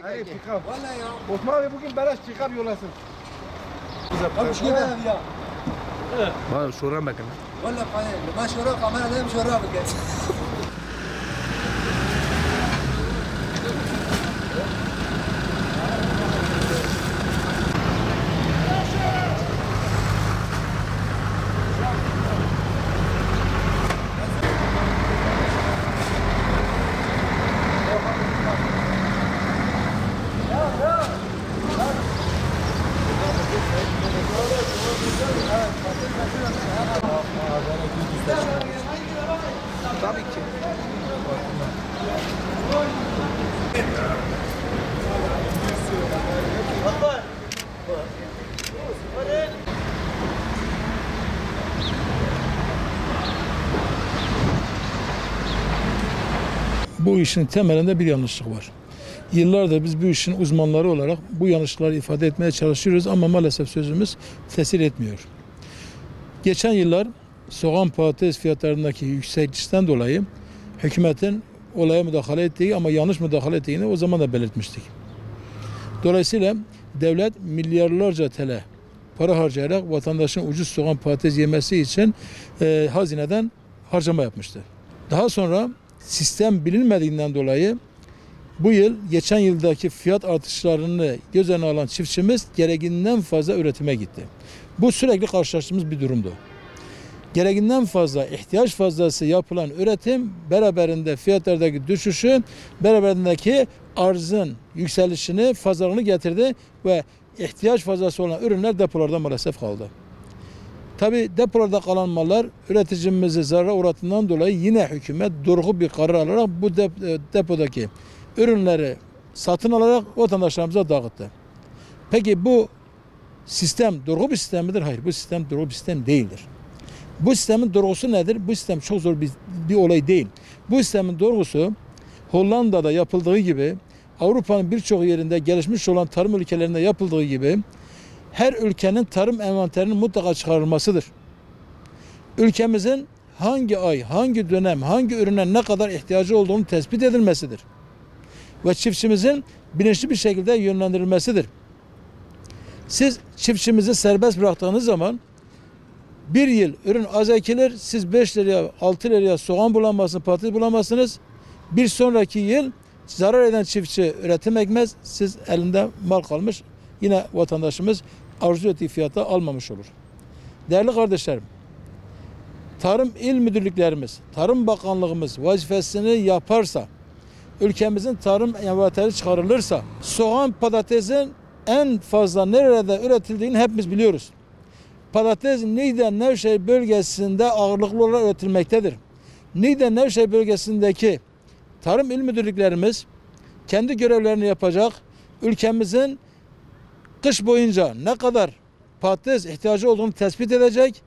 Hayır çıkar. Vallahi ya. Osman abi bugün beleş çıkar yolasın. Abi şey ya. Bana soran bakın. Vallahi hayır. Ben şura kameradayım şura bakın. Tabii ki. Bu işin temelinde bir yanlışlık var. Yıllardır biz bu işin uzmanları olarak bu yanlışları ifade etmeye çalışıyoruz ama maalesef sözümüz tesir etmiyor. Geçen yıllar soğan patates fiyatlarındaki yükselişten dolayı hükümetin olaya müdahale ettiği ama yanlış müdahale ettiğini o zaman da belirtmiştik. Dolayısıyla devlet milyarlarca TL para harcayarak vatandaşın ucuz soğan patates yemesi için hazineden harcama yapmıştı. Daha sonra sistem bilinmediğinden dolayı bu yıl geçen yıldaki fiyat artışlarını göz önüne alan çiftçimiz gereğinden fazla üretime gitti. Bu sürekli karşılaştığımız bir durumdu. Gereğinden fazla, ihtiyaç fazlası yapılan üretim beraberinde fiyatlardaki düşüşü, beraberindeki arzın yükselişini, fazlalığını getirdi ve ihtiyaç fazlası olan ürünler depolarda maalesef kaldı. Tabi depolarda kalan mallar üreticimizi zarara uğratından dolayı yine hükümet durgun bir karar alarak bu depodaki ürünleri satın alarak vatandaşlarımıza dağıttı. Peki bu sistem doğru bir sistem midir? Hayır, bu sistem doğru bir sistem değildir. Bu sistemin doğrusu nedir? Bu sistem çok zor bir olay değil. Bu sistemin doğrusu Hollanda'da yapıldığı gibi, Avrupa'nın birçok yerinde gelişmiş olan tarım ülkelerinde yapıldığı gibi her ülkenin tarım envanterinin mutlaka çıkarılmasıdır. Ülkemizin hangi ay, hangi dönem, hangi ürüne ne kadar ihtiyacı olduğunu tespit edilmesidir. Ve çiftçimizin bilinçli bir şekilde yönlendirilmesidir. Siz çiftçimizi serbest bıraktığınız zaman bir yıl ürün az ekilir, siz 5 liraya, 6 liraya soğan bulamazsınız, patates bulamazsınız. Bir sonraki yıl zarar eden çiftçi üretim ekmez, siz elinde mal kalmış. Yine vatandaşımız arzu ettiği fiyata almamış olur. Değerli kardeşlerim, Tarım İl Müdürlüklerimiz, Tarım Bakanlığımız vazifesini yaparsa, ülkemizin tarım envanteri çıkarılırsa, soğan patatesin en fazla nerede üretildiğini hepimiz biliyoruz. Patates Niğde Nevşehir bölgesinde ağırlıklı olarak üretilmektedir. Niğde Nevşehir bölgesindeki Tarım İl Müdürlüklerimiz kendi görevlerini yapacak, ülkemizin kış boyunca ne kadar patates ihtiyacı olduğunu tespit edecek,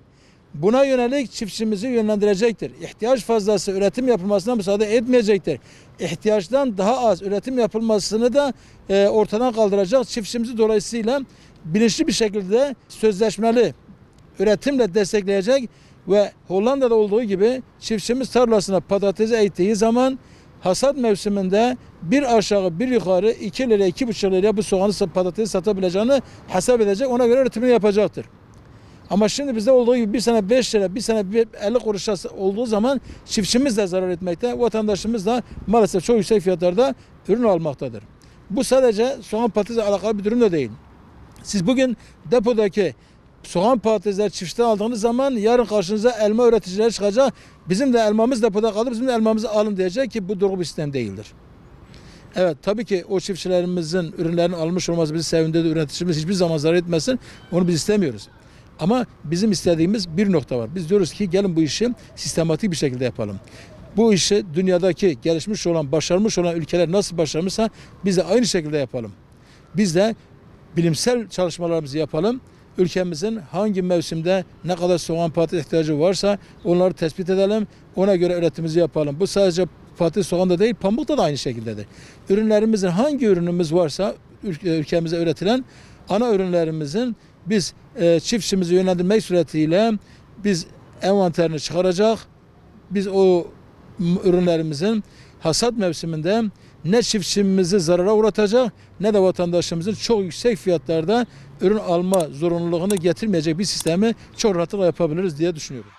buna yönelik çiftçimizi yönlendirecektir. İhtiyaç fazlası üretim yapılmasına müsaade etmeyecektir. İhtiyaçtan daha az üretim yapılmasını da ortadan kaldıracak. Çiftçimizi dolayısıyla bilinçli bir şekilde sözleşmeli üretimle destekleyecek ve Hollanda'da olduğu gibi çiftçimiz tarlasına patatesi ektiği zaman hasat mevsiminde bir aşağı bir yukarı 2 liraya 2,5 liraya bu soğanı patatesi satabileceğini hesap edecek, ona göre üretimini yapacaktır. Ama şimdi bizde olduğu gibi bir sene 5 lira, bir sene 50 kuruş olduğu zaman çiftçimiz de zarar etmekte, vatandaşımız da maalesef çok yüksek fiyatlarda ürün almaktadır. Bu sadece soğan patatesle alakalı bir durum da değil. Siz bugün depodaki soğan patatesler çiftçiden aldığınız zaman yarın karşınıza elma üreticileri çıkacak. Bizim de elmamız depoda kaldı, bizim de elmamızı alın diyecek ki bu doğru bir sistem değildir. Evet, tabii ki o çiftçilerimizin ürünlerini almış olması bizi sevindirdi, üreticimiz hiçbir zaman zarar etmesin, onu biz istemiyoruz. Ama bizim istediğimiz bir nokta var. Biz diyoruz ki gelin bu işi sistematik bir şekilde yapalım. Bu işi dünyadaki gelişmiş olan, başarmış olan ülkeler nasıl başarmışsa biz de aynı şekilde yapalım. Biz de bilimsel çalışmalarımızı yapalım. Ülkemizin hangi mevsimde ne kadar soğan patates ihtiyacı varsa onları tespit edelim. Ona göre üretimimizi yapalım. Bu sadece patates soğanda değil, pamukta da aynı şekildedir. Ürünlerimizin hangi ürünümüz varsa ülkemize üretilen ana ürünlerimizin biz çiftçimizi yönlendirmek suretiyle biz envanterini çıkaracak. Biz o ürünlerimizin hasat mevsiminde ne çiftçimizi zarara uğratacak ne de vatandaşımızın çok yüksek fiyatlarda ürün alma zorunluluğunu getirmeyecek bir sistemi çok rahatlıkla yapabiliriz diye düşünüyorum.